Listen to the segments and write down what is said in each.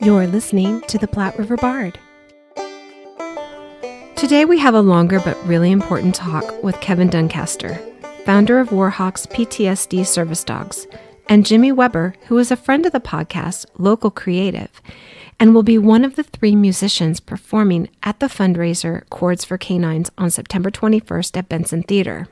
You're listening to the Platte River Bard. Today we have a longer but really important talk with Kevin Doncaster, founder of Warhawks PTSD Service Dogs, and Jimmy Weber, who is a friend of the podcast, local creative, and will be one of the 3 musicians performing at the fundraiser Chords for Canines on September 21st at Benson Theatre.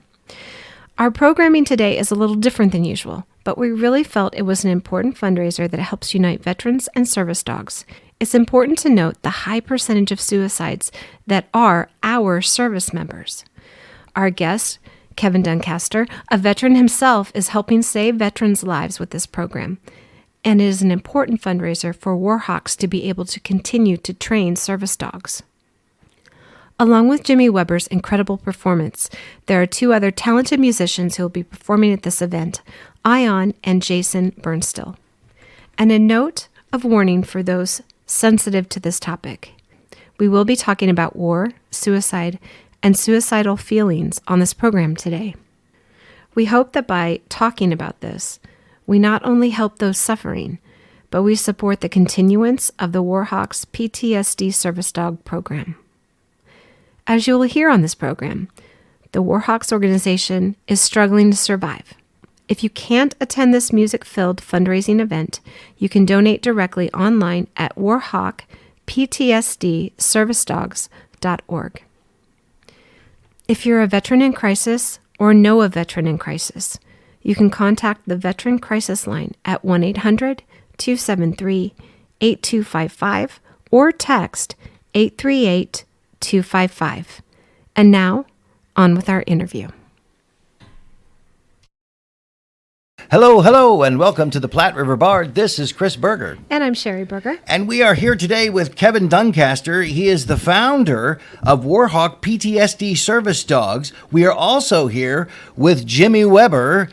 Our programming today is a little different than usual, but we really felt it was an important fundraiser that helps unite veterans and service dogs. It's important to note the high percentage of suicides that are our service members. Our guest, Kevin Doncaster, a veteran himself, is helping save veterans' lives with this program, and it is an important fundraiser for Warhawks to be able to continue to train service dogs. Along with Jimmy Weber's incredible performance, there are 2 other talented musicians who will be performing at this event, Ion and Jason Bernstill. And a note of warning for those sensitive to this topic. We will be talking about war, suicide, and suicidal feelings on this program today. We hope that by talking about this, we not only help those suffering, but we support the continuance of the Warhawks PTSD Service Dog program. As you will hear on this program, the Warhawks organization is struggling to survive. If you can't attend this music-filled fundraising event, you can donate directly online at warhawkptsdservicedogs.org. If you're a veteran in crisis or know a veteran in crisis, you can contact the Veteran Crisis Line at 1-800-273-8255 or text 838-255. And now, on with our interview. Hello, and welcome to the Platte River Bard. This is Chris Berger. And I'm Sherry Berger. And we are here today with Kevin Doncaster. He is the founder of Warhawk PTSD Service Dogs. We are also here with Jimmy Weber,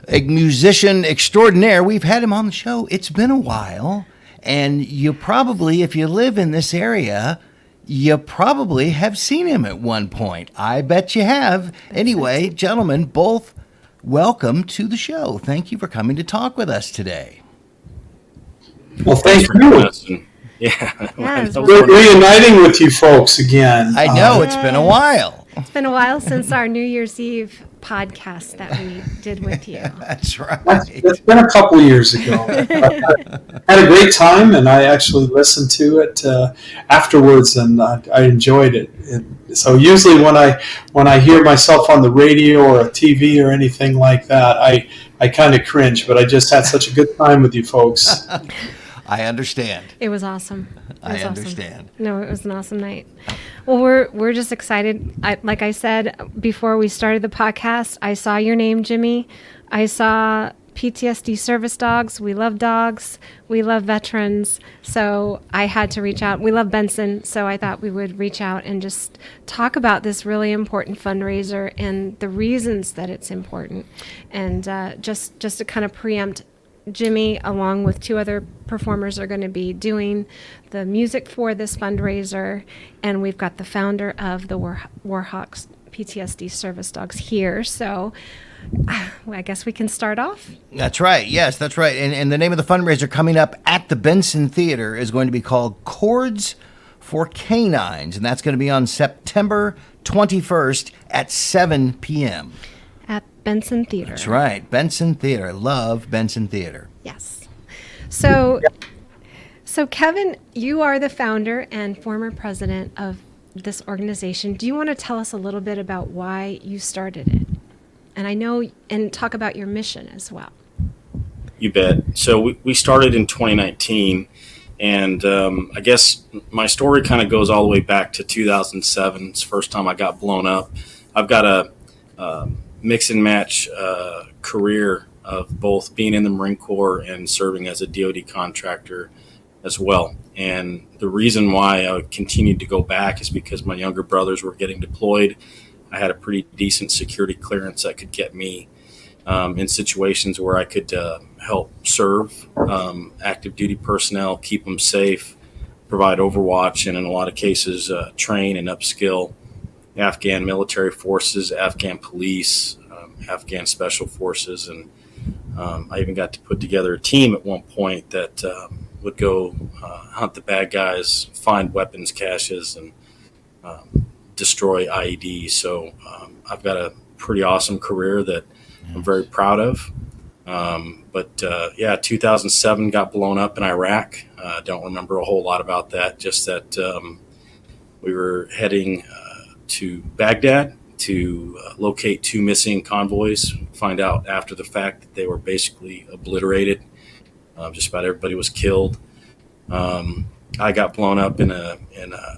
a musician extraordinaire. We've had him on the show. It's been a while. And you probably, if you live in this area, you probably have seen him at one point. I bet you have. Anyway, gentlemen, both welcome to the show. Thank you for coming to talk with us today. Well, thank you. Yeah. We're reuniting with you folks again. I know, it's been a while. It's been a while since our New Year's Eve podcast that we did with you. That's right. It's been a couple years ago. I had a great time, and I actually listened to it afterwards, and I enjoyed it. So usually when I hear myself on the radio or a TV or anything like that, I kind of cringe, but I just had such a good time with you folks. I understand. It was awesome. I understand. No, it was an awesome night. Well, we're just excited. Like I said before we started the podcast, I saw your name, Jimmy. I saw PTSD Service Dogs. We love dogs. We love veterans. So I had to reach out. We love Benson, so I thought we would reach out and just talk about this really important fundraiser and the reasons that it's important. And just to kind of preempt, Jimmy, along with 2 other performers, are going to be doing the music for this fundraiser, and we've got the founder of the Warhawks PTSD Service Dogs here. So I guess we can start off. That's right. Yes, that's right. And the name of the fundraiser coming up at the Benson Theatre is going to be called Chords for Canines, and that's going to be on September 21st at 7 p.m. At Benson Theatre. That's right. Benson Theatre. Love Benson Theatre. Yes. So Kevin, you are the founder and former president of this organization. Do you want to tell us a little bit about why you started it? And talk about your mission as well. You bet. So we started in 2019, and I guess my story kind of goes all the way back to 2007. It's the first time I got blown up. I've got a mix and match career of both being in the Marine Corps and serving as a DoD contractor as well. And the reason why I continued to go back is because my younger brothers were getting deployed. I had a pretty decent security clearance that could get me in situations where I could help serve active duty personnel, keep them safe, provide overwatch, and in a lot of cases train and upskill Afghan military forces, Afghan police, Afghan special forces, and I even got to put together a team at one point that would go hunt the bad guys, find weapons caches, and destroy IEDs. So I've got a pretty awesome career that I'm very proud of. But 2007 got blown up in Iraq. Don't remember a whole lot about that, just that we were heading to Baghdad to locate 2 missing convoys, find out after the fact that they were basically obliterated. Just about everybody was killed. I got blown up in a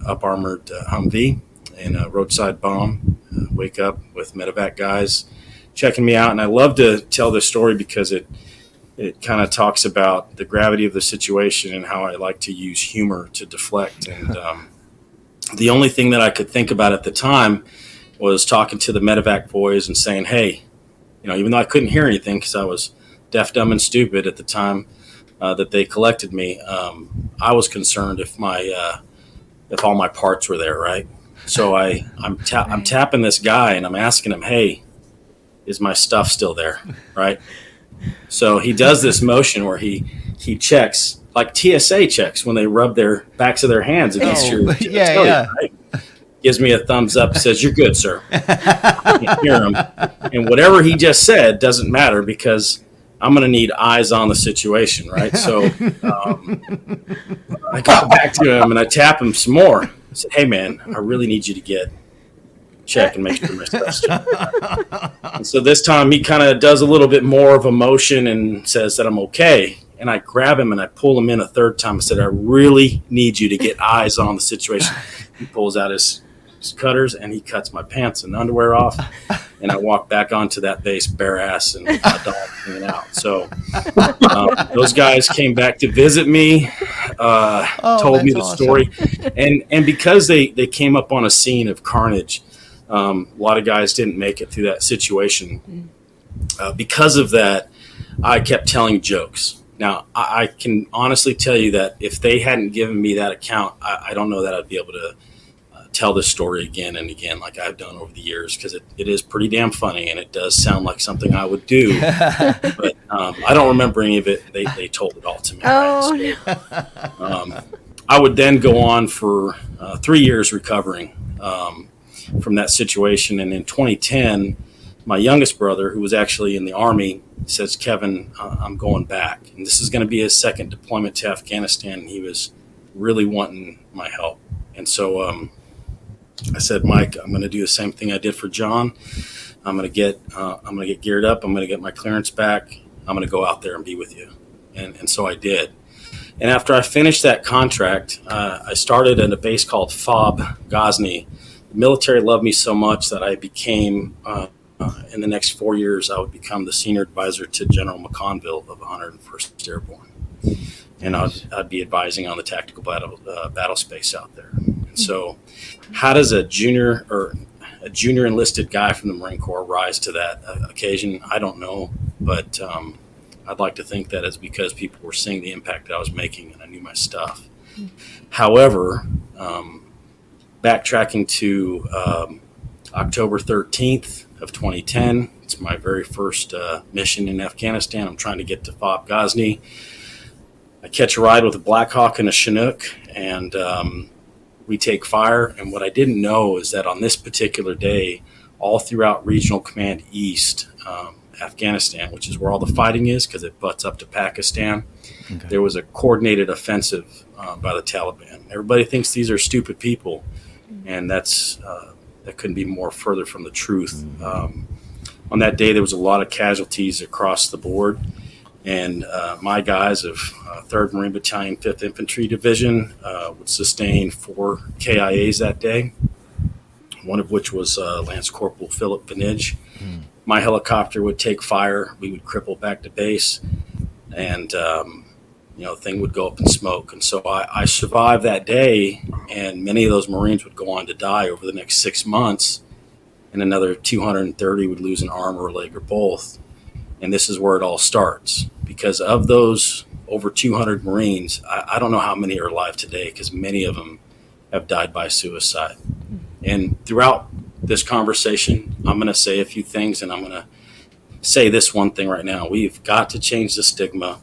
up-armored Humvee in a roadside bomb. Wake up with medevac guys checking me out. And I love to tell this story because it kind of talks about the gravity of the situation and how I like to use humor to deflect. And the only thing that I could think about at the time was talking to the medevac boys and saying, hey, even though I couldn't hear anything because I was deaf, dumb, and stupid at the time that they collected me, I was concerned if all my parts were there, right? So I'm tapping this guy and I'm asking him, hey, is my stuff still there, right? So he does this motion where he checks, like TSA checks when they rub their backs of their hands against your right? Gives me a thumbs up, says, you're good, sir. I can't hear him. And whatever he just said doesn't matter because I'm going to need eyes on the situation, right? So I got back to him and I tap him some more. I said, hey, man, I really need you to check and make sure my stuff's and so this time he kind of does a little bit more of a motion and says that I'm okay. And I grab him and I pull him in a third time. I said, I really need you to get eyes on the situation. He pulls out his cutters and he cuts my pants and underwear off. And I walk back onto that base bare ass and my dog hanging out. So those guys came back to visit me, told me the story. And because they came up on a scene of carnage, a lot of guys didn't make it through that situation. Because of that, I kept telling jokes. Now, I can honestly tell you that if they hadn't given me that account, I don't know that I'd be able to tell this story again and again like I've done over the years, because it is pretty damn funny and it does sound like something I would do. But I don't remember any of it. They told it all to me. Oh, so, I would then go on for 3 years recovering from that situation. And in 2010, my youngest brother, who was actually in the Army, says, Kevin, I'm going back. And this is going to be his second deployment to Afghanistan. And he was really wanting my help. And so I said, Mike, I'm going to do the same thing I did for John. I'm going to get geared up. I'm going to get my clearance back. I'm going to go out there and be with you. And so I did. And after I finished that contract, I started at a base called FOB Ghazni. The military loved me so much that I became, in the next 4 years, I would become the senior advisor to General McConville of 101st Airborne. And I'd be advising on the tactical battle space out there. And so how does a junior enlisted guy from the Marine Corps rise to that occasion? I don't know, but I'd like to think that it's because people were seeing the impact that I was making and I knew my stuff. However, backtracking to October 13th of 2010, it's my very first mission in Afghanistan. I'm trying to get to FOB Ghazni. I catch a ride with a Black Hawk and a Chinook, and we take fire. And what I didn't know is that on this particular day, all throughout Regional Command East, Afghanistan, which is where all the fighting is because it butts up to Pakistan, there was a coordinated offensive by the Taliban. Everybody thinks these are stupid people, and that couldn't be more further from the truth. On that day, there was a lot of casualties across the board. And my guys of 3rd Marine Battalion, 5th Infantry Division would sustain 4 KIAs that day, one of which was Lance Corporal Philip Vinage. My helicopter would take fire. We would cripple back to base, and the thing would go up in smoke. And so I survived that day, and many of those Marines would go on to die over the next 6 months, and another 230 would lose an arm or a leg or both. And this is where it all starts. Because of those over 200 Marines, I don't know how many are alive today, because many of them have died by suicide. And throughout this conversation, I'm going to say a few things, and I'm going to say this one thing right now. We've got to change the stigma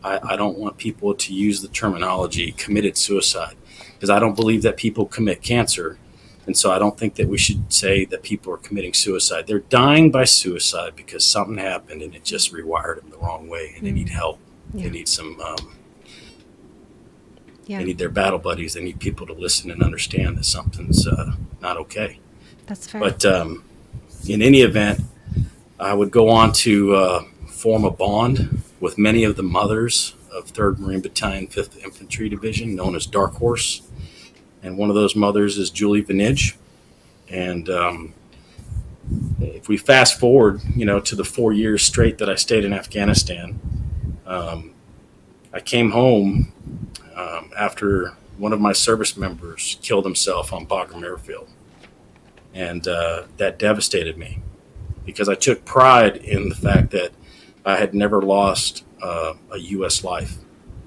I don't want people to use the terminology committed suicide, because I don't believe that people commit cancer. And so I don't think that we should say that people are committing suicide. They're dying by suicide because something happened and it just rewired them the wrong way, and they need help. Yeah. They need some, they need their battle buddies. They need people to listen and understand that something's not okay. That's fair. But in any event, I would go on to form a bond with many of the mothers of 3rd Marine Battalion, 5th Infantry Division, known as Dark Horse. And one of those mothers is Julie Vinage. And if we fast forward, to the 4 years straight that I stayed in Afghanistan, I came home after one of my service members killed himself on Bagram Airfield. And that devastated me, because I took pride in the fact that I had never lost a U.S. life.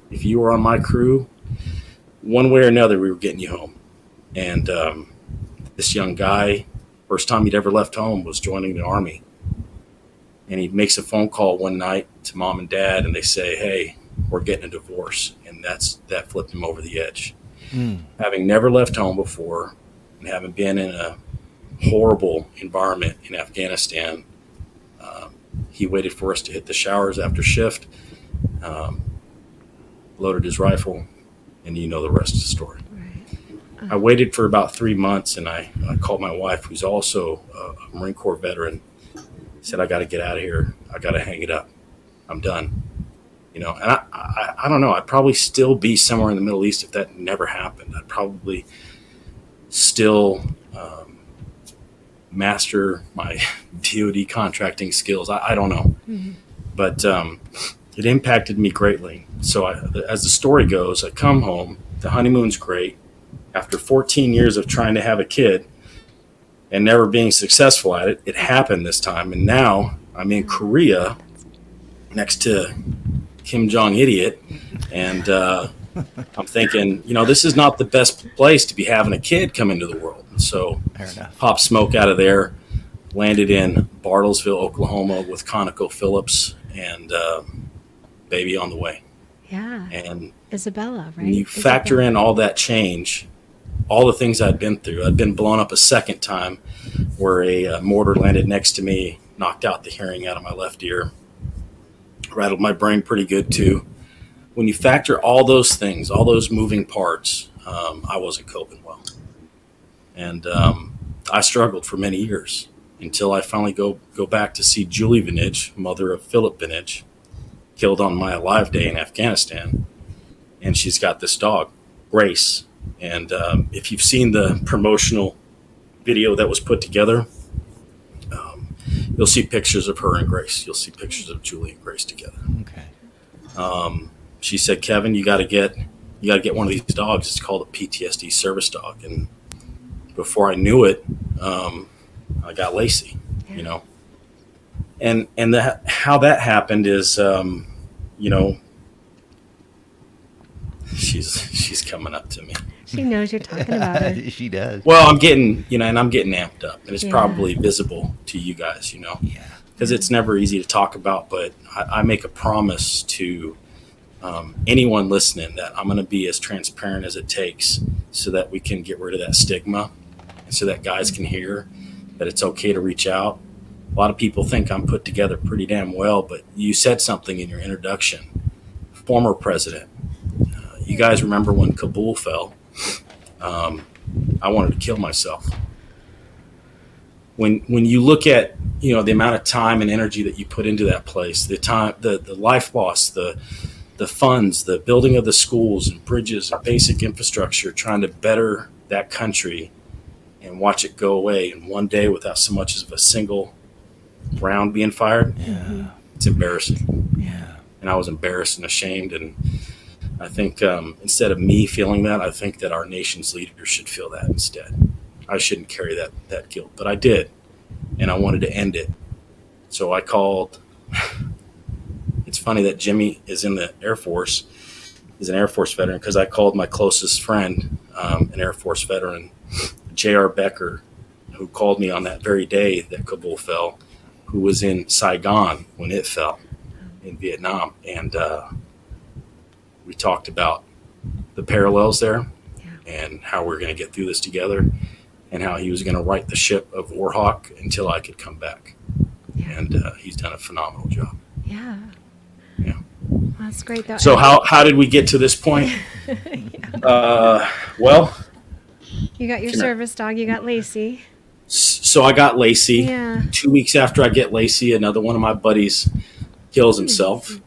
If you were on my crew, one way or another, we were getting you home. And this young guy, first time he'd ever left home was joining the Army. And he makes a phone call one night to mom and dad, and they say, hey, we're getting a divorce. And that flipped him over the edge. Having never left home before, and having been in a horrible environment in Afghanistan, he waited for us to hit the showers after shift, loaded his rifle, and the rest of the story. I waited for about 3 months, and I called my wife, who's also a Marine Corps veteran. Said, I got to get out of here. I got to hang it up. I'm done. And I don't know. I'd probably still be somewhere in the Middle East if that never happened. I'd probably still master my DoD contracting skills. I don't know. But it impacted me greatly. So as the story goes, I come home. The honeymoon's great. After 14 years of trying to have a kid and never being successful at it, it happened this time. And now I'm in Korea next to Kim Jong idiot. And I'm thinking, this is not the best place to be having a kid come into the world. And so pop smoke out of there, landed in Bartlesville, Oklahoma with ConocoPhillips, and baby on the way. Yeah. And Isabella, right? When you factor in all that change, all the things I'd been through. I'd been blown up a second time where a mortar landed next to me, knocked out the hearing out of my left ear, rattled my brain pretty good too. When you factor all those things, all those moving parts, I wasn't coping well. And I struggled for many years until I finally go back to see Julie Vinage, mother of Philip Vinage, killed on my alive day in Afghanistan. And she's got this dog, Grace. And if you've seen the promotional video that was put together, you'll see pictures of her and Grace. You'll see pictures of Julie and Grace together. Okay. She said, Kevin, you got to get one of these dogs. It's called a PTSD service dog. And before I knew it, I got Lacey, and how that happened is, she's coming up to me. She knows you're talking about her. She does. Well, I'm getting amped up, and it's probably visible to you guys, Yeah. because it's never easy to talk about, but I make a promise to anyone listening that I'm going to be as transparent as it takes so that we can get rid of that stigma, and so that guys can hear that it's okay to reach out. A lot of people think I'm put together pretty damn well, but you said something in your introduction. Former president. You guys remember when Kabul fell? I wanted to kill myself. When you look at the amount of time and energy that you put into that place, the time, the life loss, the funds, the building of the schools and bridges and basic infrastructure, trying to better that country, and watch it go away in one day without so much as a single round being fired. Yeah. It's embarrassing. Yeah. And I was embarrassed and ashamed. And I think instead of me feeling that, I think that our nation's leaders should feel that instead. I shouldn't carry that guilt, but I did. And I wanted to end it. So I called. It's funny that Jimmy is in the Air Force. He's an Air Force veteran, because I called my closest friend, an Air Force veteran, J.R. Becker, who called me on that very day that Kabul fell, who was in Saigon when it fell in Vietnam. And talked about the parallels there and how we're going to get through this together, and how he was going to right the ship of Warhawk until I could come back. And he's done a phenomenal job. Yeah. Yeah. Well, that's great, though. So how did we get to this point? Well, you got your service dog. You got Lacey. So I got Lacey. Yeah. 2 weeks after I get Lacey, another one of my buddies kills himself.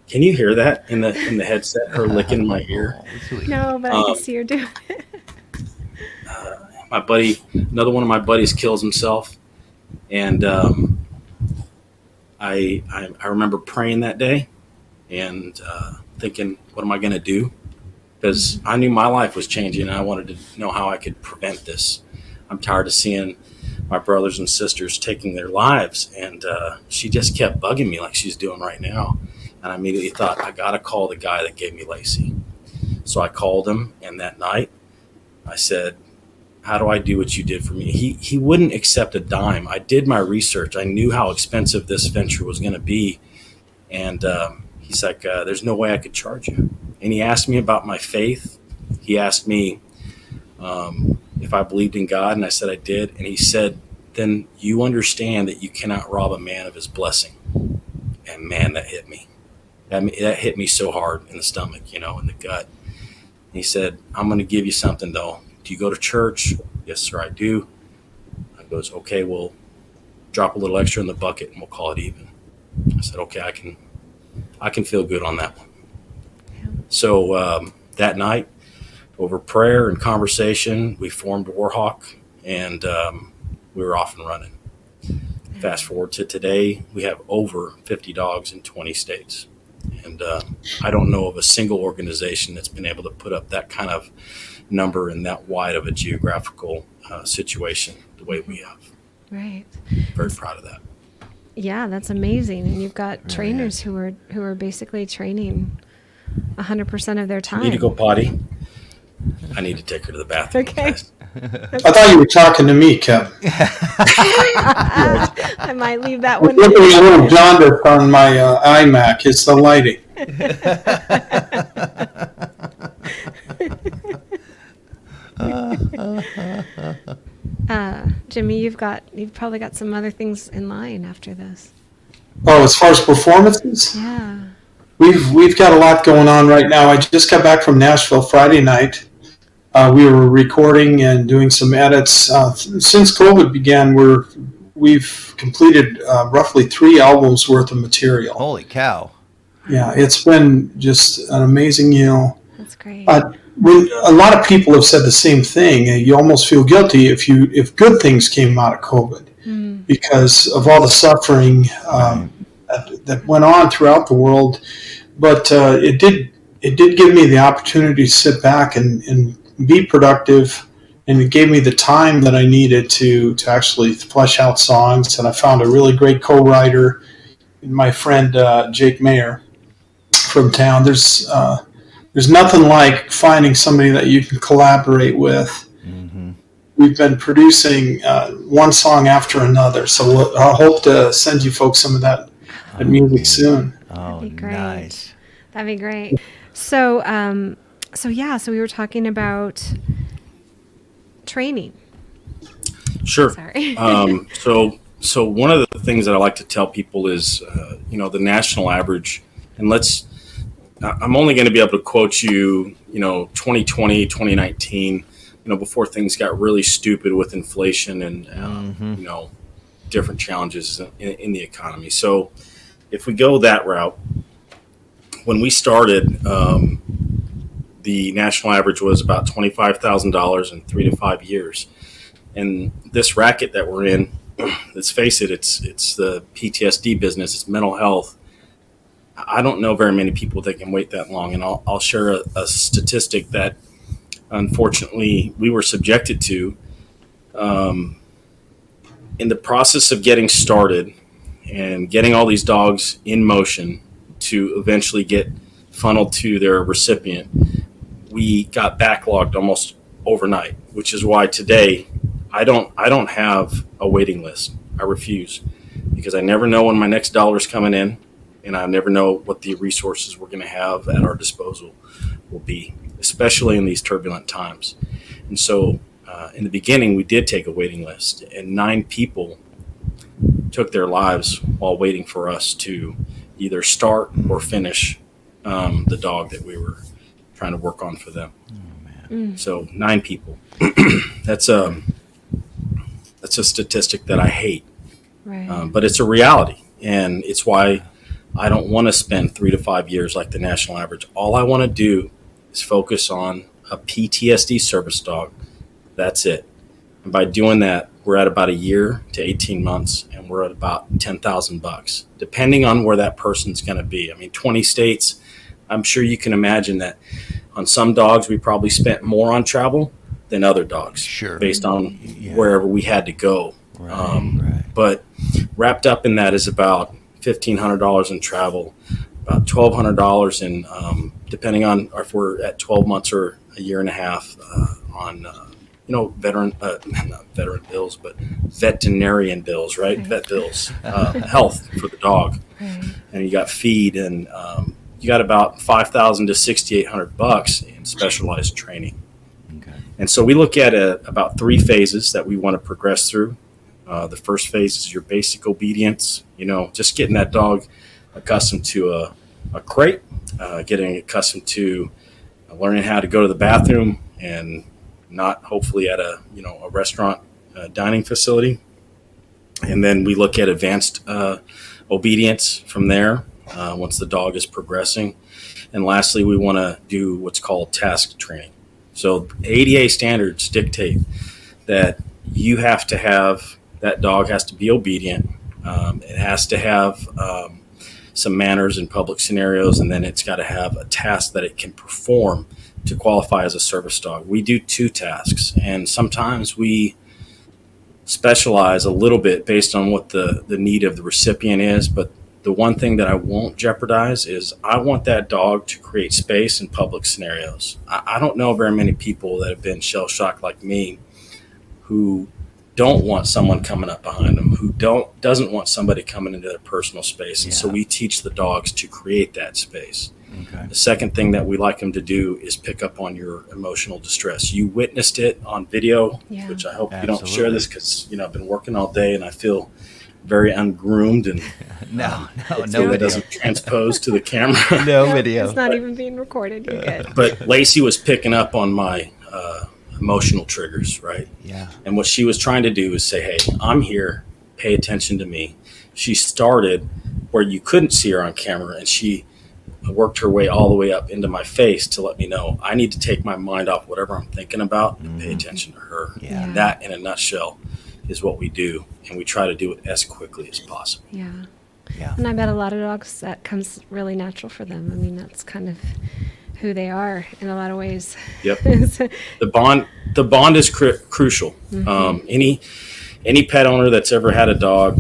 Can you hear that in the headset? Her licking my ear. No, but I can see her do it. Another one of my buddies kills himself, and I remember praying that day and thinking, what am I going to do? Because I knew my life was changing, and I wanted to know how I could prevent this. I'm tired of seeing my brothers and sisters taking their lives, and she just kept bugging me like she's doing right now. And I immediately thought, I got to call the guy that gave me Lacey. So I called him, and that night I said, how do I do what you did for me? He wouldn't accept a dime. I did my research. I knew how expensive this venture was going to be. And he's like, there's no way I could charge you. And he asked me about my faith. He asked me if I believed in God, and I said I did. And he said, then you understand that you cannot rob a man of his blessing. And man, that hit me. That hit me so hard in the stomach, in the gut. And he said, I'm going to give you something, though. Do you go to church? Yes, sir, I do. I goes, okay, we'll drop a little extra in the bucket and we'll call it even. I said, okay, I can feel good on that one. Yeah. So that night, over prayer and conversation, we formed Warhawk, and we were off and running. Fast forward to today, we have over 50 dogs in 20 states. And I don't know of a single organization that's been able to put up that kind of number in that wide of a geographical situation the way we have. Right. Very proud of that. Yeah, that's amazing. And you've got trainers who are basically training 100% of their time. You need to go potty. I need to take her to the bathroom. Okay. Guys. I thought you were talking to me, Kevin. I might leave that one. Looking a little jaundice on my iMac. It's the lighting. Jimmy, you've probably got some other things in line after this. Oh, as far as performances? Yeah. We've got a lot going on right now. I just got back from Nashville Friday night. We were recording and doing some edits. Since COVID began, we've completed roughly 3 albums worth of material. Holy cow! Yeah, it's been just an amazing, That's great. When a lot of people have said the same thing, you almost feel guilty if good things came out of COVID because of all the suffering that went on throughout the world. But it did give me the opportunity to sit back and be productive, and it gave me the time that I needed to actually flesh out songs. And I found a really great co-writer in my friend Jake Mayer from town. There's nothing like finding somebody that you can collaborate with. Mm-hmm. We've been producing one song after another, so I hope to send you folks some of that music soon. Oh, that'd be great. Nice. That'd be great. So we were talking about training. Sure. Sorry. So one of the things that I like to tell people is, the national average, and I'm only going to be able to quote you, 2020, 2019, before things got really stupid with inflation and, different challenges in the economy. So if we go that route, when we started, the national average was about $25,000 in 3 to 5 years. And this racket that we're in, let's face it, it's the PTSD business, it's mental health. I don't know very many people that can wait that long. And I'll share a statistic that unfortunately we were subjected to. In the process of getting started and getting all these dogs in motion to eventually get funneled to their recipient, we got backlogged almost overnight, which is why today I don't have a waiting list. I refuse, because I never know when my next dollar's coming in, and I never know what the resources we're going to have at our disposal will be, especially in these turbulent times. And so in the beginning, we did take a waiting list, and 9 people took their lives while waiting for us to either start or finish the dog that we were trying to work on for them. So 9 people. That's a statistic that I hate, Right. but it's a reality, and it's why I don't want to spend 3 to 5 years like the national average. All I want to do is focus on a PTSD service dog. That's it. And by doing that, we're at about a year to 18 months, and we're at about $10,000, depending on where that person's going to be. I mean, 20 states. I'm sure you can imagine that on some dogs, we probably spent more on travel than other dogs, Sure. based on wherever we had to go. But wrapped up in that is about $1,500 in travel, about $1,200 in, depending on if we're at 12 months or a year and a half, on not veteran bills, but veterinarian bills, right? Vet bills, health for the dog, and you got feed, and you got about $5,000 to $6,800 in specialized training. And so we look at about 3 phases that we want to progress through. The first phase is your basic obedience, just getting that dog accustomed to a crate, getting accustomed to learning how to go to the bathroom, and not hopefully at a restaurant dining facility. And then we look at advanced obedience from there once the dog is progressing. And lastly, we want to do what's called task training. So ADA standards dictate that you have to have, that dog has to be obedient. It has to have some manners in public scenarios, and then it's got to have a task that it can perform to qualify as a service dog. We do 2 tasks, and sometimes we specialize a little bit based on what the need of the recipient is. But the one thing that I won't jeopardize is I want that dog to create space in public scenarios. I don't know very many people that have been shell-shocked like me who don't want someone coming up behind them, who doesn't want somebody coming into their personal space. And so we teach the dogs to create that space. The second thing that we like them to do is pick up on your emotional distress. You witnessed it on video, which I hope you don't share this, because I've been working all day and I feel very ungroomed, and no video doesn't transpose to the camera. No video. It's not even being recorded. You're good. But Lacey was picking up on my emotional triggers, right? Yeah. And what she was trying to do is say, hey, I'm here, pay attention to me. She started where you couldn't see her on camera, and she worked her way all the way up into my face to let me know I need to take my mind off whatever I'm thinking about and pay attention to her. And that, in a nutshell, is what we do, and we try to do it as quickly as possible. Yeah. And I bet a lot of dogs, that comes really natural for them. I mean, that's kind of who they are in a lot of ways. Yep. The bond is crucial. Any pet owner that's ever had a dog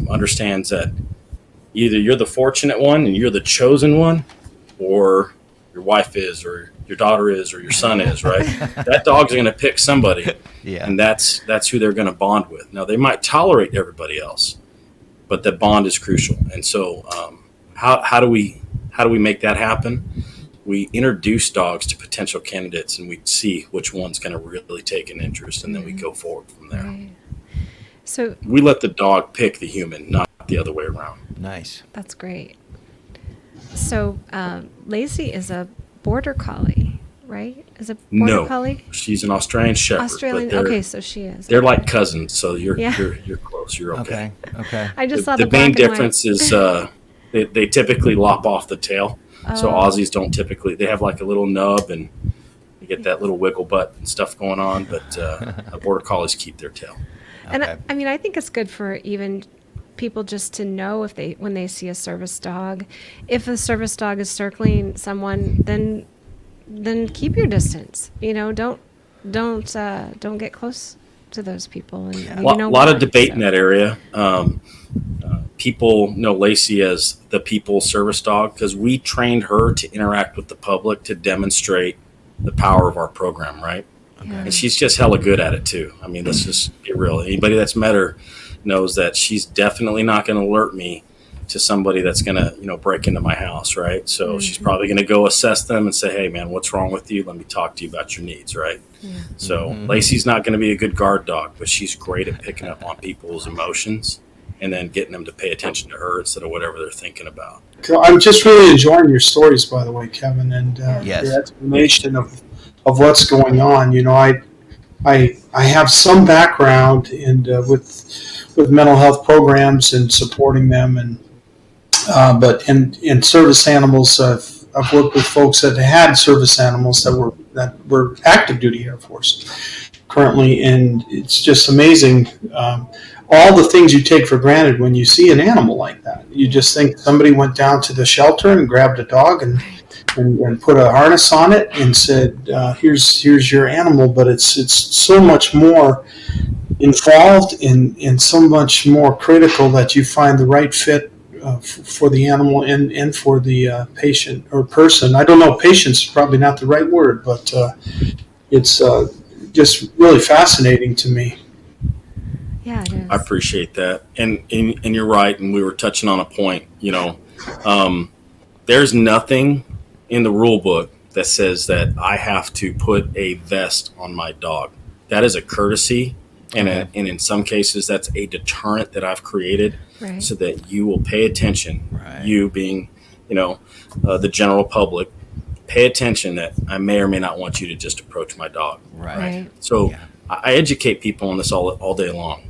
understands that either you're the fortunate one and you're the chosen one, or your wife is, or your daughter is, or your son is, right? That dog's going to pick somebody, and that's who they're going to bond with. Now, they might tolerate everybody else, but the bond is crucial. And so how do we make that happen? We introduce dogs to potential candidates, and we see which one's going to really take an interest, and then we go forward from there. Right. So we let the dog pick the human, not the other way around. Nice. That's great. So Lacey is a border collie, right? Is a border collie? She's an Australian Shepherd. Australian. Okay, so she is. They're like cousins, so you're close. You're okay. Okay. I just saw the main difference is they typically lop off the tail. So Aussies don't typically. They have like a little nub, and you get that little wiggle butt and stuff going on. But border collies keep their tail. And I mean, I think it's good for even people just to know when they see a service dog, if a service dog is circling someone, then keep your distance. Don't get close to those people. And a lot of debate in that area. People know Lacey as the people service dog because we trained her to interact with the public to demonstrate the power of our program, right? Okay. And she's just hella good at it too. I mean, let's just get real. Anybody that's met her knows that she's definitely not going to alert me to somebody that's going to, break into my house, right? So she's probably going to go assess them and say, hey, man, what's wrong with you? Let me talk to you about your needs, right? Yeah. So Lacey's not going to be a good guard dog, but she's great at picking up on people's emotions and then getting them to pay attention to her instead of whatever they're thinking about. I'm just really enjoying your stories, by the way, Kevin, and Yes. your explanation of what's going on. I have some background with mental health programs and supporting them, and but in service animals, I've worked with folks that had service animals that were active duty Air Force currently, and it's just amazing. All the things you take for granted when you see an animal like that. You just think somebody went down to the shelter and grabbed a dog and put a harness on it and said, here's your animal, but it's so much more involved and so much more critical that you find the right fit for the animal and for the patient or person. I don't know, patient's probably not the right word, but it's just really fascinating to me. Yeah, it is. I appreciate that. And you're right. And we were touching on a point, there's nothing in the rule book that says that I have to put a vest on my dog. That is a courtesy. And in some cases, that's a deterrent that I've created so that you will pay attention. Right. You being, the general public, pay attention that I may or may not want you to just approach my dog. Right. So I educate people on this all day long.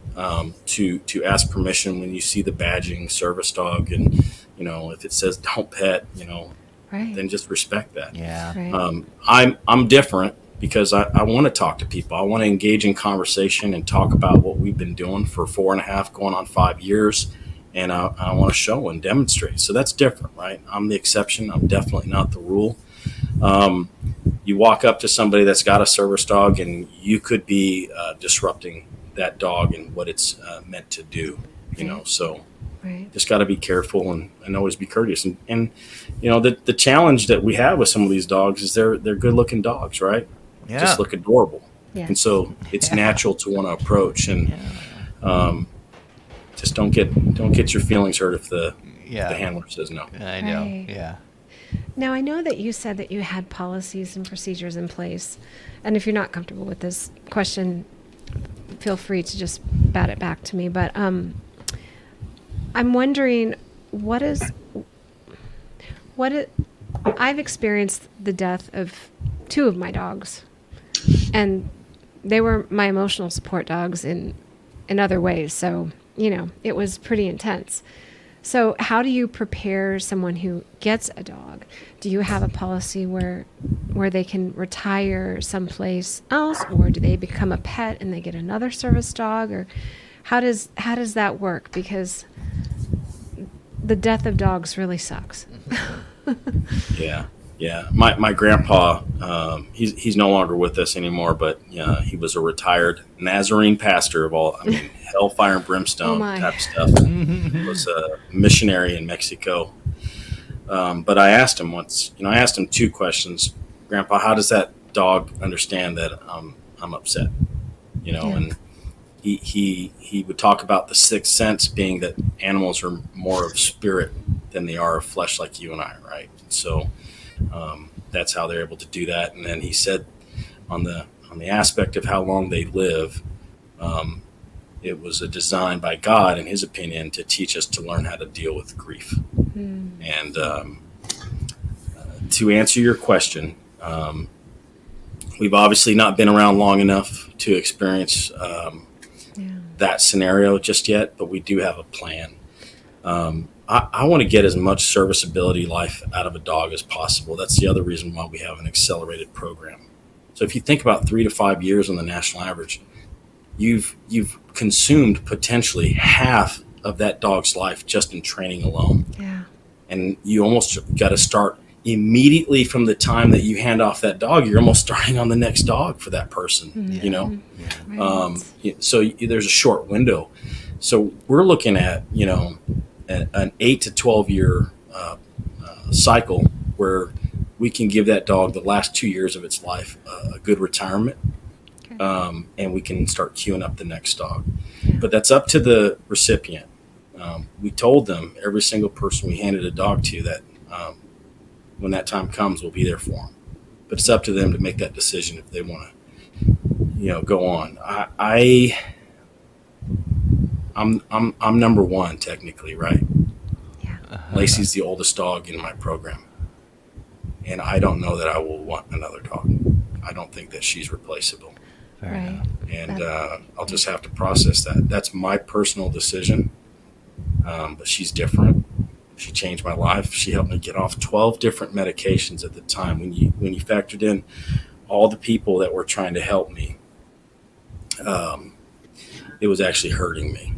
To ask permission when you see the badging service dog, and if it says don't pet, then just respect that. Yeah. I'm different because I want to talk to people. I want to engage in conversation and talk about what we've been doing for 4.5 going on 5 years, and I want to show and demonstrate. So that's different, right? I'm the exception. I'm definitely not the rule. You walk up to somebody that's got a service dog, and you could be disrupting that dog and what it's meant to do, so just got to be careful and always be courteous. And the challenge that we have with some of these dogs is they're good looking dogs, right? Yeah. Just look adorable. Yeah. And so it's natural to want to approach and just don't get your feelings hurt if the handler says no. I know. Right. Yeah. Now, I know that you said that you had policies and procedures in place. And if you're not comfortable with this question, feel free to just bat it back to me. But I'm wondering, I've experienced the death of 2 of my dogs. And they were my emotional support dogs in other ways. So, it was pretty intense. So how do you prepare someone who gets a dog? Do you have a policy where they can retire someplace else, or do they become a pet and they get another service dog, or how does that work? Because the death of dogs really sucks. Yeah. My grandpa, he's no longer with us anymore, but he was a retired Nazarene pastor of all, hellfire and brimstone type stuff. He was a missionary in Mexico. But I asked him once, I asked him 2 questions. Grandpa, how does that dog understand that I'm upset? And he would talk about the 6th sense being that animals are more of spirit than they are of flesh like you and I, right? So that's how they're able to do that. And then he said on the aspect of how long they live, it was a design by God, in his opinion, to teach us to learn how to deal with grief. And to answer your question, we've obviously not been around long enough to experience that scenario just yet, but we do have a plan. I want to get as much serviceability life out of a dog as possible. That's the other reason why we have an accelerated program. So if you think about 3 to 5 years on the national average, you've consumed potentially half of that dog's life just in training alone. Yeah. And you almost got to start immediately from the time that you hand off that dog. You're almost starting on the next dog for that person, Right. So there's a short window. So we're looking at, an 8 to 12 year cycle where we can give that dog the last 2 years of its life a good retirement. And we can start queuing up the next dog. Yeah. But that's up to the recipient. We told them, every single person we handed a dog to, that when that time comes, we'll be there for them. But it's up to them to make that decision if they want to, go on. I'm number one technically, right? Yeah. Lacey's the oldest dog in my program, and I don't know that I will want another dog. I don't think that she's replaceable. Fair Right. enough. And I'll just have to process that. That's my personal decision. But she's different. She changed my life. She helped me get off 12 different medications at the time. When you factored in all the people that were trying to help me, it was actually hurting me,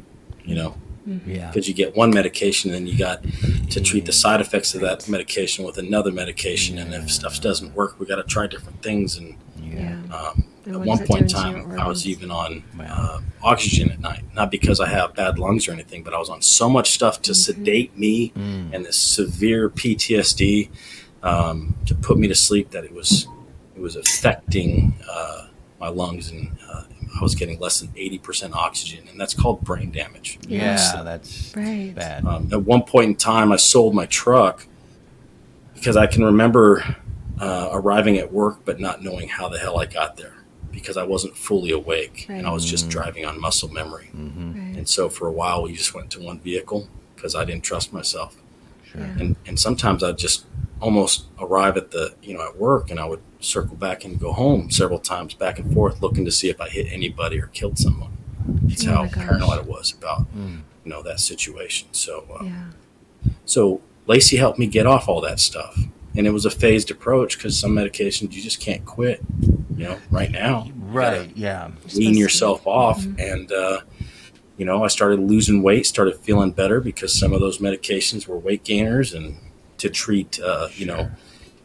Yeah. because you get one medication and then you got to treat the side effects of that medication with another medication. And if stuff doesn't work, we got to try different things. And Yeah. at what one does it point in do to your time, I was organs? even on oxygen at night, not because I have bad lungs or anything, but I was on so much stuff to sedate me and this severe PTSD to put me to sleep that it was affecting my lungs, and I was getting less than 80% oxygen, and that's called brain damage. Yeah, that's Right. bad. At one point in time, I sold my truck because I can remember arriving at work but not knowing how the hell I got there, because I wasn't fully awake and I was just driving on muscle memory. Right. And so for a while, we just went to one vehicle because I didn't trust myself. Sure. Yeah. And sometimes I'd just almost arrive at at work, and I would circle back and go home several times back and forth, looking to see if I hit anybody or killed someone. That's Oh how my gosh. paranoid I was about, that situation. So, Yeah. so Lacey helped me get off all that stuff. And it was a phased approach, because some medications you just can't quit, right now. Right. Yeah. Wean yourself off. And, I started losing weight, started feeling better, because some of those medications were weight gainers. And to treat,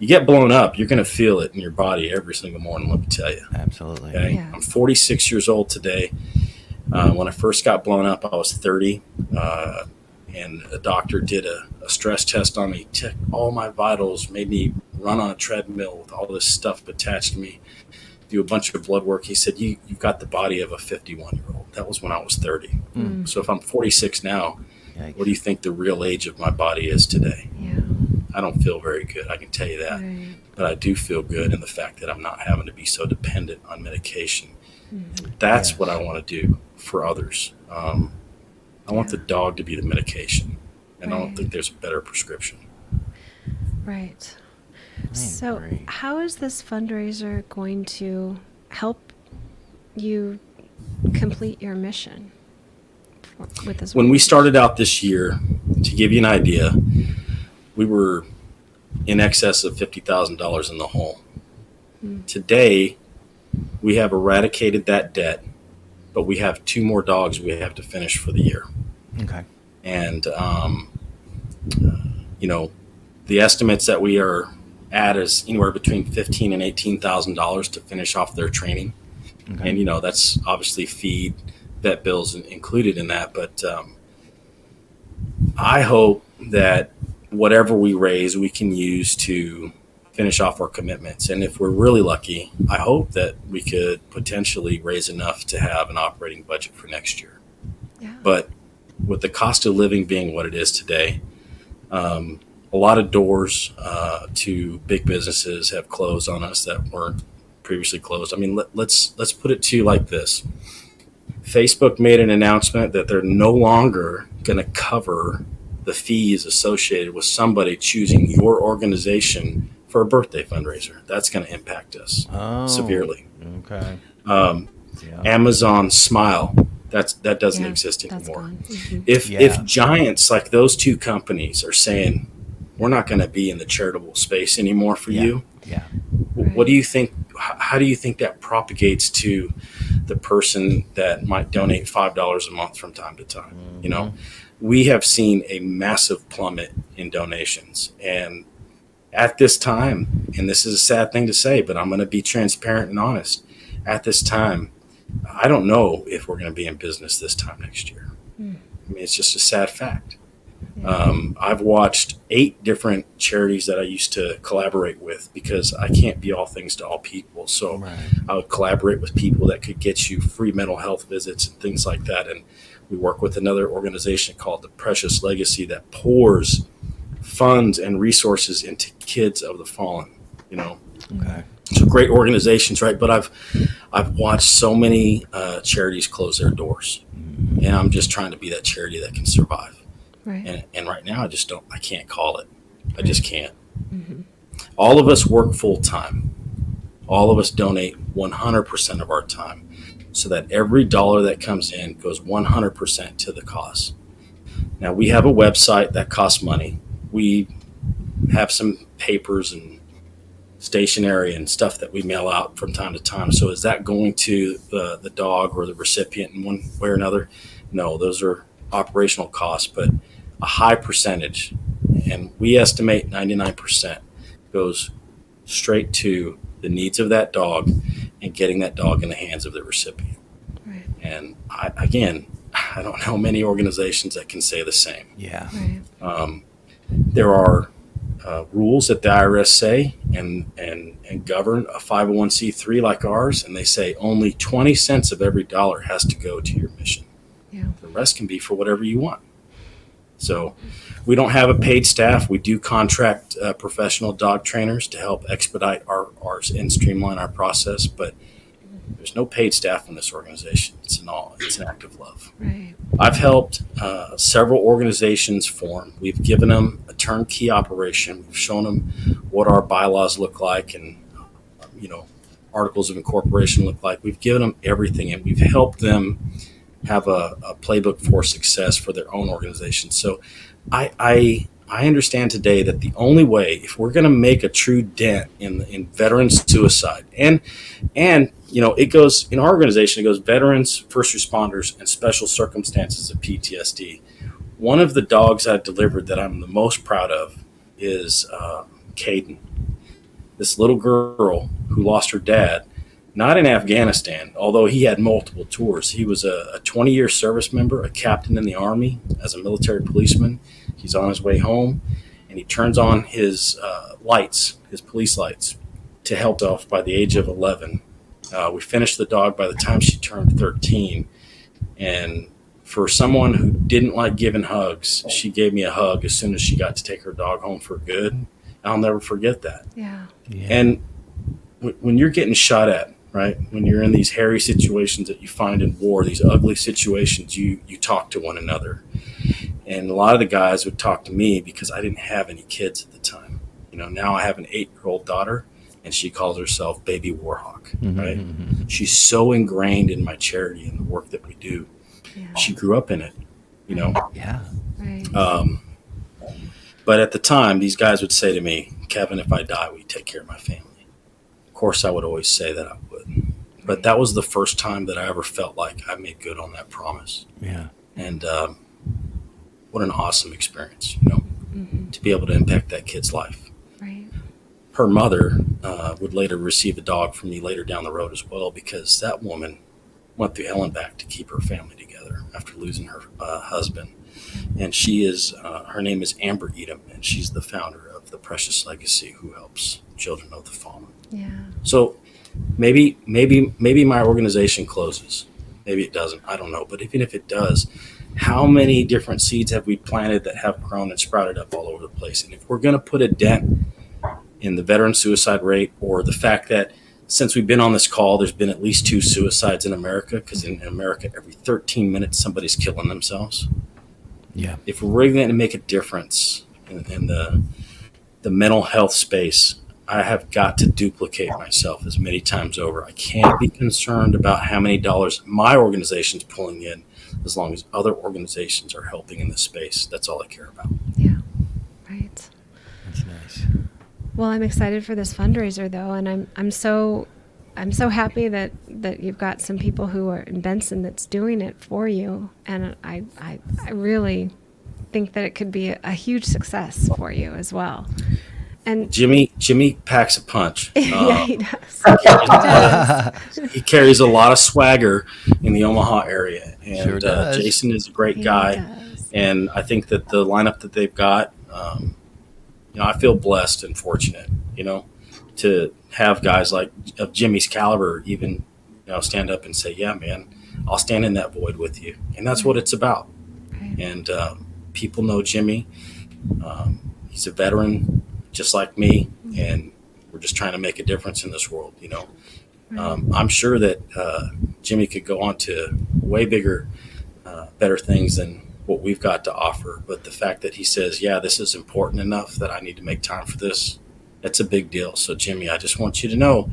you get blown up, you're going to feel it in your body every single morning, let me tell you. Absolutely. Okay? Yeah. I'm 46 years old today. When I first got blown up, I was 30. And a doctor did a stress test on me, checked all my vitals, made me run on a treadmill with all this stuff attached to me, do a bunch of blood work. He said, you've got the body of a 51-year-old. That was when I was 30. So if I'm 46 now, Yikes. what do you think the real age of my body is today? Yeah. I don't feel very good, I can tell you that. Right. But I do feel good in the fact that I'm not having to be so dependent on medication. That's what I want to do for others. I want the dog to be the medication, and I don't think there's a better prescription. Right. So, agree. how is this fundraiser going to help you complete your mission with this? When we started out this year, to give you an idea, we were in excess of $50,000 in the hole. Today, we have eradicated that debt, but we have 2 more dogs we have to finish for the year. Okay. And, the estimates that we are at is anywhere between $15,000 and $18,000 to finish off their training. Okay. And, that's obviously feed, vet bills included in that. But I hope that whatever we raise, we can use to finish off our commitments. And if we're really lucky, I hope that we could potentially raise enough to have an operating budget for next year. Yeah. But with the cost of living being what it is today, a lot of doors to big businesses have closed on us that weren't previously closed. I mean, let's put it to you like this. Facebook made an announcement that they're no longer going to cover the fees associated with somebody choosing your organization for a birthday fundraiser. That's going to impact us severely. Okay. Amazon Smile, that doesn't exist That's anymore. gone. Mm-hmm. If giants like those 2 companies are saying, we're not going to be in the charitable space anymore for you, Yeah. what do you think? How do you think that propagates to the person that might donate $5 a month from time to time? We have seen a massive plummet in donations, and at this time, and this is a sad thing to say, but I'm going to be transparent and honest. At this time, I don't know if we're going to be in business this time next year. I mean, it's just a sad fact. I've watched 8 different charities that I used to collaborate with, because I can't be all things to all people. So I would collaborate with people that could get you free mental health visits and things like that. And We work with another organization called the Precious Legacy that pours funds and resources into kids of the fallen, you know. Okay. So great organizations, right? But I've watched so many charities close their doors, and I'm just trying to be that charity that can survive. Right. And right now I can't call it. I just can't. All of us work full time. All of us donate 100% of our time so that every dollar that comes in goes 100% to the cause. Now, we have a website that costs money. We have some papers and stationery and stuff that we mail out from time to time. So is that going to the dog or the recipient in one way or another? No, those are operational costs, but a high percentage, and we estimate 99%, goes straight to the needs of that dog and getting that dog in the hands of the recipient. Right. And I don't know many organizations that can say the same. Yeah. Right. There are rules that the IRS say and govern a 501c3 like ours, and they say only 20 cents of every dollar has to go to your mission. Yeah. The rest can be for whatever you want. So we don't have a paid staff. We do contract professional dog trainers to help expedite ours and streamline our process, but there's no paid staff in this organization. It's an act of love. Right. I've helped several organizations form. We've given them a turnkey operation. We've shown them what our bylaws look like and, articles of incorporation look like. We've given them everything, and we've helped them have a playbook for success for their own organization. So I understand today that the only way, if we're going to make a true dent in veteran suicide, and it goes in our organization, it goes veterans, first responders, and special circumstances of PTSD. One of the dogs I've delivered that I'm the most proud of is Caden, this little girl who lost her dad, not in Afghanistan, although he had multiple tours. He was a 20-year service member, a captain in the Army as a military policeman. He's on his way home, and he turns on his lights, his police lights, to help off by the age of 11. We finished the dog by the time she turned 13. And for someone who didn't like giving hugs, she gave me a hug as soon as she got to take her dog home for good. I'll never forget that. Yeah. And when you're getting shot at, right, when you're in these hairy situations that you find in war, these ugly situations, you talk to one another. And a lot of the guys would talk to me because I didn't have any kids at the time. Now I have an 8-year-old daughter, and she calls herself Baby Warhawk, right? Mm-hmm. She's so ingrained in my charity and the work that we do. Yeah. She grew up in it, Yeah. Right. But at the time, these guys would say to me, Kevin, if I die, will you take care of my family? Of course, I would always say that I would. But that was the first time that I ever felt like I made good on that promise. Yeah. And what an awesome experience, to be able to impact that kid's life. Right. Her mother would later receive a dog from me later down the road as well, because that woman went through hell and back to keep her family together after losing her husband. And she is, her name is Amber Edom, and she's the founder of the Precious Legacy, who helps children of the fallen. Yeah. So maybe my organization closes. Maybe it doesn't. I don't know. But even if it does, how many different seeds have we planted that have grown and sprouted up all over the place? And if we're going to put a dent in the veteran suicide rate, or the fact that since we've been on this call, there's been at least 2 suicides in America, because in America, every 13 minutes, somebody's killing themselves. Yeah. If we're really going to make a difference in the mental health space, I have got to duplicate myself as many times over. I can't be concerned about how many dollars my organization's pulling in, as long as other organizations are helping in this space. That's all I care about. Yeah. Right. That's nice. Well, I'm excited for this fundraiser, though, and I'm so happy that you've got some people who are in Benson that's doing it for you, and I really think that it could be a huge success for you as well. And Jimmy packs a punch. Yeah, he does. He carries a lot of swagger in the Omaha area, and Sure does. Jason is a great guy. Does. And I think that the lineup that they've got, I feel blessed and fortunate, to have guys like of Jimmy's caliber even, stand up and say, yeah, man, I'll stand in that void with you. And that's what it's about. And people know Jimmy. He's a veteran just like me, and we're just trying to make a difference in this world, you know. I'm sure that Jimmy could go on to way bigger, better things than what we've got to offer. But the fact that he says, yeah, this is important enough that I need to make time for this, that's a big deal. So, Jimmy, I just want you to know,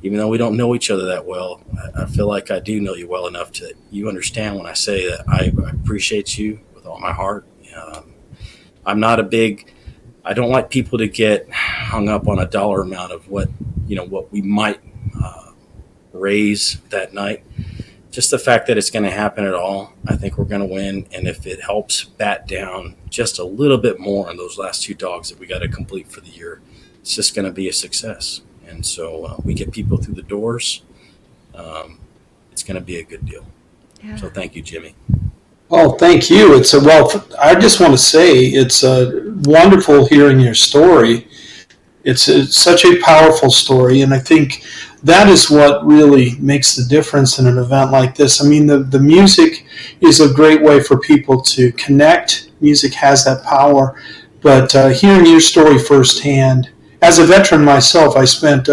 even though we don't know each other that well, I feel like I do know you well enough to you understand when I say that I appreciate you with all my heart. I don't like people to get hung up on a dollar amount of what we might raise that night. Just the fact that it's going to happen at all, I think we're going to win. And if it helps bat down just a little bit more on those last 2 dogs that we got to complete for the year, it's just going to be a success. And so we get people through the doors. It's going to be a good deal. Yeah. So thank you, Jimmy. Oh, thank you. I just want to say it's wonderful hearing your story. It's such a powerful story, and I think that is what really makes the difference in an event like this. I mean, the music is a great way for people to connect. Music has that power, but hearing your story firsthand, as a veteran myself, I spent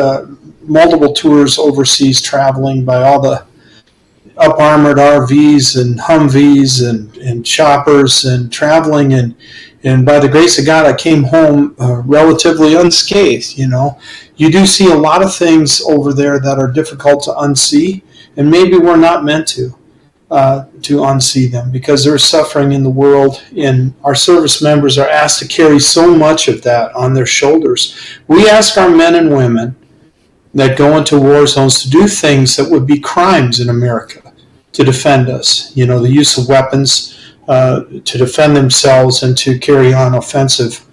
multiple tours overseas traveling by all the up-armored RVs and Humvees and choppers and traveling, and by the grace of God, I came home relatively unscathed. You know, you do see a lot of things over there that are difficult to unsee, and maybe we're not meant to unsee them because there's suffering in the world, and our service members are asked to carry so much of that on their shoulders. We ask our men and women that go into war zones to do things that would be crimes in America to defend us. You know, the use of weapons to defend themselves and to carry on offensive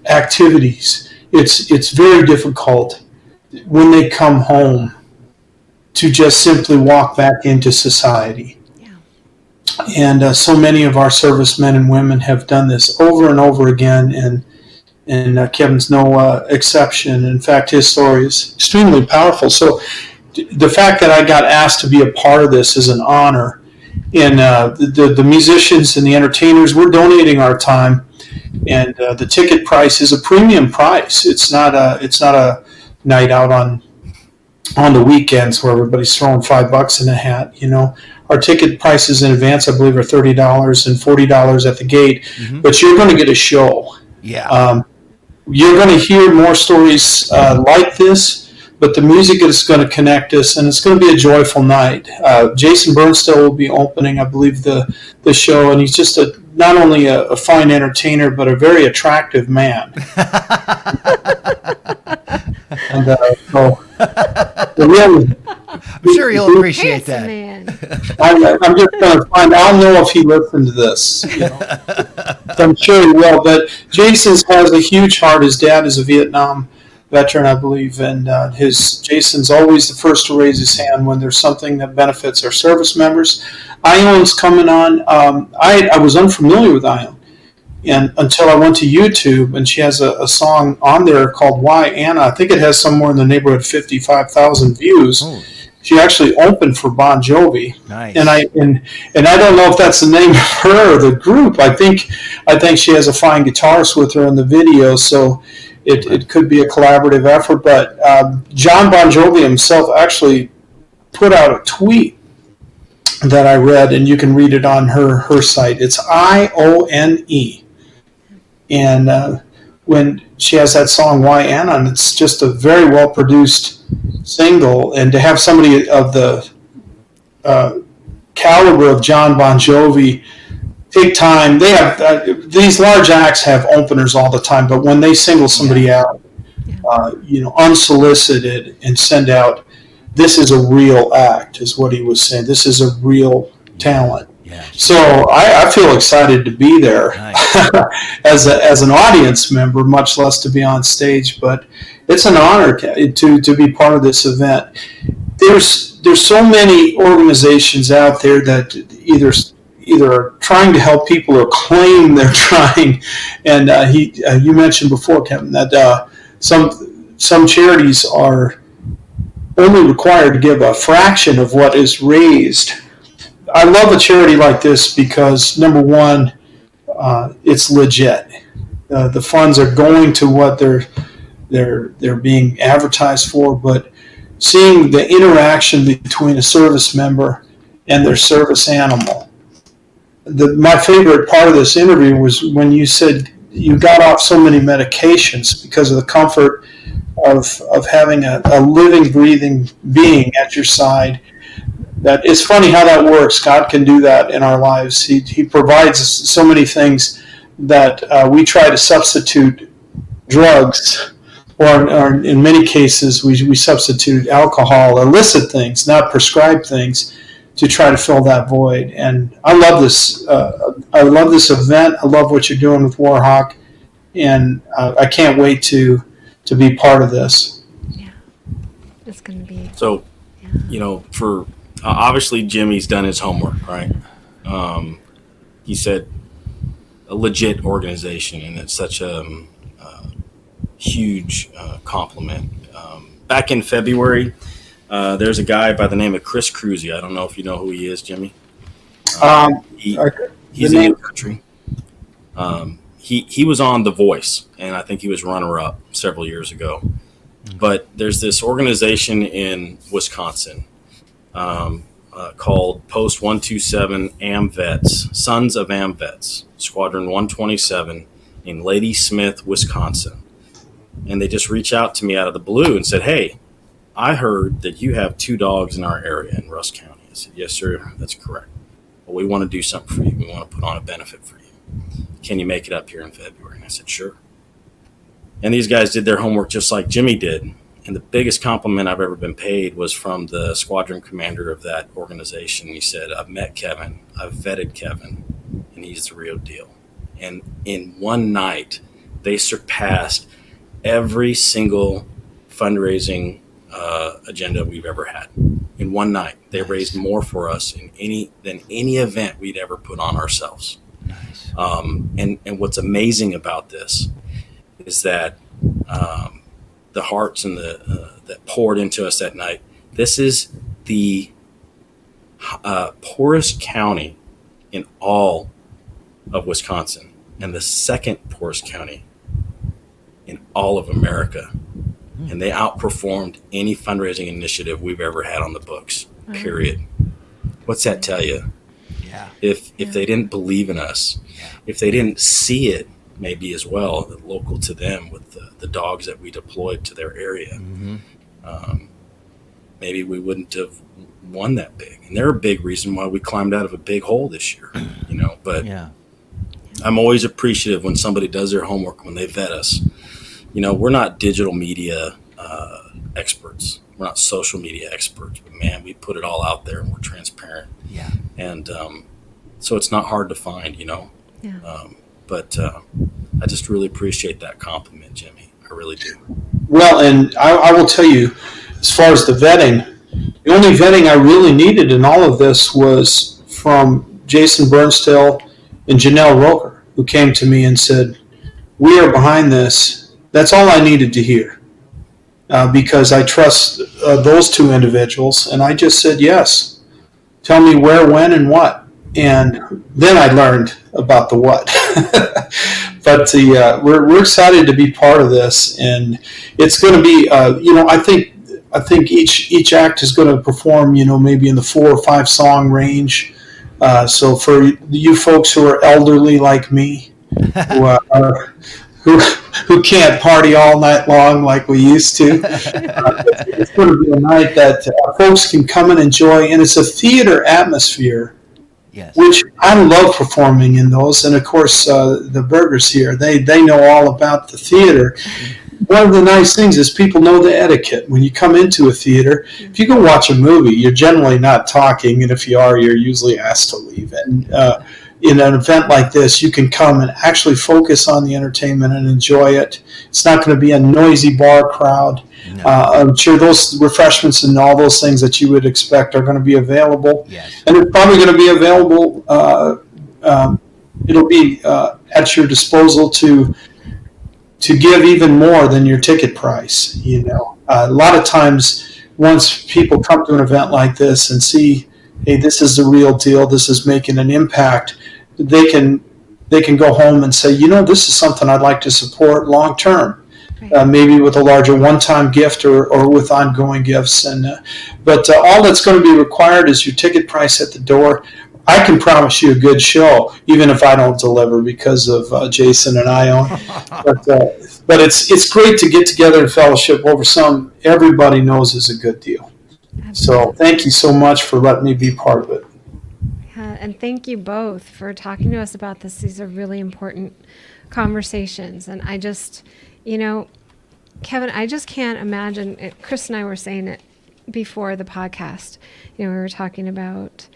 activities. It's very difficult when they come home to just simply walk back into society. Yeah. And so many of our servicemen and women have done this over and over again, and Kevin's no exception. In fact, his story is extremely powerful. So the fact that I got asked to be a part of this is an honor. And the musicians and the entertainers, we're donating our time, and the ticket price is a premium price. It's not a night out on the weekends where everybody's throwing $5 in a hat. You know, our ticket prices in advance, I believe, are $30 and $40 at the gate. Mm-hmm. But you're going to get a show. Yeah. You're going to hear more stories like this. But the music is going to connect us, and it's going to be a joyful night. Jason Bernstill will be opening, I believe, the show, and he's just not only a fine entertainer, but a very attractive man. And so really, I'm sure he'll appreciate that. I'm just going to I'll know if he listened to this. You know. I'm sure he will. But Jason has a huge heart. His dad is a Vietnam veteran, I believe, and Jason's always the first to raise his hand when there's something that benefits our service members. Ion's coming on. I was unfamiliar with Ion, and until I went to YouTube, and she has a song on there called "Why Anna." I think it has somewhere in the neighborhood of 55,000 views. Oh. She actually opened for Bon Jovi. Nice. And I don't know if that's the name of her or the group. I think she has a fine guitarist with her in the video, so it could be a collaborative effort. But John Bon Jovi himself actually put out a tweet that I read, and you can read it on her site. It's IONE. And when she has that song "Why Anna," and it's just a very well produced single, and to have somebody of the caliber of John Bon Jovi take time. They have these large acts have openers all the time, but when they single somebody out, unsolicited, and send out, this is a real act, is what he was saying. This is a real talent. Yeah. So I feel excited to be there. Nice. as an audience member, much less to be on stage, but it's an honor to be part of this event. There's so many organizations out there that either are trying to help people or claim they're trying. And you mentioned before, Kevin, that some charities are only required to give a fraction of what is raised. I love a charity like this because, number one, it's legit. The funds are going to what they're being advertised for, but seeing the interaction between a service member and their service animal. My favorite part of this interview was when you said you got off so many medications because of the comfort of having a living, breathing being at your side. That it's funny how that works. God can do that in our lives. He provides so many things that we try to substitute drugs, or in many cases we substitute alcohol, illicit things, not prescribed things, to try to fill that void. And I love this. I love this event. I love what you're doing with Warhawk, and I can't wait to be part of this. Yeah, it's going to be. So, for obviously Jimmy's done his homework, right? He said a legit organization, and it's such a huge compliment. Back in February, there's a guy by the name of Chris Cruzy. I don't know if you know who he is, Jimmy. He's in the country. He was on The Voice, and I think he was runner-up several years ago. But there's this organization in Wisconsin called Post 127 AmVets, Sons of AmVets, Squadron 127 in Ladysmith, Wisconsin. And they just reached out to me out of the blue and said, "Hey, I heard that you have 2 dogs in our area in Rusk County." I said, "Yes, sir, that's correct. Well, we want to do something for you. We want to put on a benefit for you. Can you make it up here in February?" And I said, "Sure." And these guys did their homework just like Jimmy did. And the biggest compliment I've ever been paid was from the squadron commander of that organization. He said, "I've met Kevin, I've vetted Kevin, and he's the real deal." And in one night, they surpassed every single fundraising agenda we've ever had. In one night, they raised more for us than any event we'd ever put on ourselves. Nice. And what's amazing about this is that the hearts and that poured into us that night. This is the poorest county in all of Wisconsin, and the second poorest county in all of America. And they outperformed any fundraising initiative we've ever had on the books, period. What's that tell you? Yeah. If they didn't believe in us, if they didn't see it maybe as well, local to them with the dogs that we deployed to their area, maybe we wouldn't have won that big. And they're a big reason why we climbed out of a big hole this year, but I'm always appreciative when somebody does their homework, when they vet us. We're not digital media experts. We're not social media experts, but man, we put it all out there and we're transparent. Yeah. And so it's not hard to find, Yeah. But I just really appreciate that compliment, Jimmy. I really do. Well, and I will tell you, as far as the vetting, the only vetting I really needed in all of this was from Jason Bernstill and Janelle Roker, who came to me and said, "We are behind this." That's all I needed to hear, because I trust those 2 individuals, and I just said yes. Tell me where, when, and what. And then I learned about the what. But we're excited to be part of this, and it's going to be, I think each act is going to perform, maybe in the 4 or 5 song range. So for you folks who are elderly like me, who can't party all night long like we used to, it's going to be a night that folks can come and enjoy, and it's a theater atmosphere. Yes. Which I love performing in those, and of course the burgers here, they know all about the theater. One of the nice things is people know the etiquette. When you come into a theater, if you go watch a movie, you're generally not talking, and if you are, you're usually asked to leave. And in an event like this, you can come and actually focus on the entertainment and enjoy it. It's not going to be a noisy bar crowd. No. I'm sure those refreshments and all those things that you would expect are going to be available. Yes. And it's probably going to be available. It'll be at your disposal to give even more than your ticket price. A lot of times once people come to an event like this and see, hey, this is the real deal, this is making an impact, they can go home and say, this is something I'd like to support long term. Right. Maybe with a larger one-time gift or with ongoing gifts. But all that's going to be required is your ticket price at the door. I can promise you a good show, even if I don't deliver because of Jason and Ione. But it's great to get together and fellowship over something everybody knows is a good deal. Absolutely. So thank you so much for letting me be part of it. And thank you both for talking to us about this. These are really important conversations. And I just, Kevin, I just can't imagine it. Chris and I were saying it before the podcast. We were talking about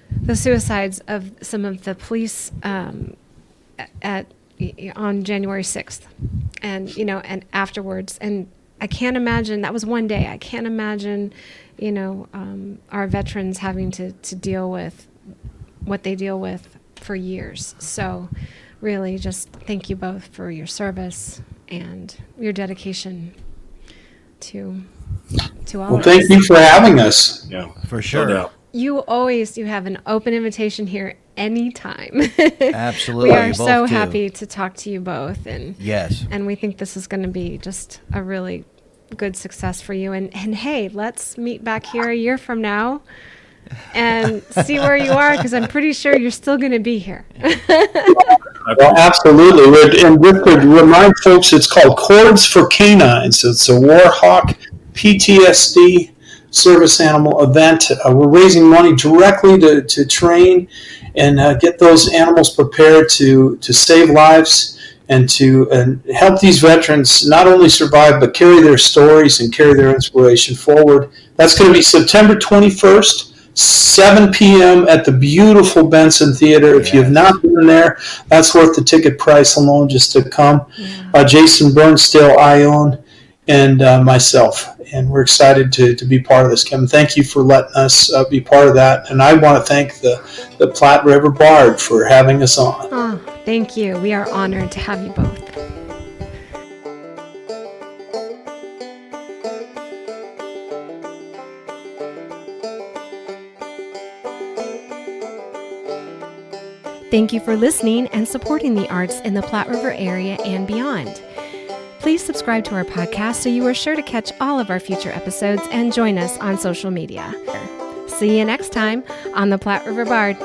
the suicides of some of the police on January 6th and afterwards. And I can't imagine, that was one day. I can't imagine, our veterans having to deal with what they deal with for years. So really just thank you both for your service and your dedication to all of us. Thank you for having us. Yeah, for sure. No doubt. You have an open invitation here anytime. Absolutely. We are so happy to talk to you both. And yes. And we think this is going to be just a really good success for you. And hey, let's meet back here a year from now and see where you are, because I'm pretty sure you're still going to be here. Well, absolutely. And just to remind folks, it's called Chords for Canines. It's a Warhawk PTSD service animal event. We're raising money directly to train and get those animals prepared to save lives and to help these veterans not only survive but carry their stories and carry their inspiration forward. That's going to be September 21st. 7 p.m. at the beautiful Benson Theatre. If you have not been there, that's worth the ticket price alone just to come. Yeah. Jason Burnstill, Ione, and myself. And we're excited to be part of this, Kevin. Thank you for letting us be part of that. And I want to thank the Platte River Bard for having us on. Oh, thank you. We are honored to have you both. Thank you for listening and supporting the arts in the Platte River area and beyond. Please subscribe to our podcast so you are sure to catch all of our future episodes and join us on social media. See you next time on the Platte River Bard.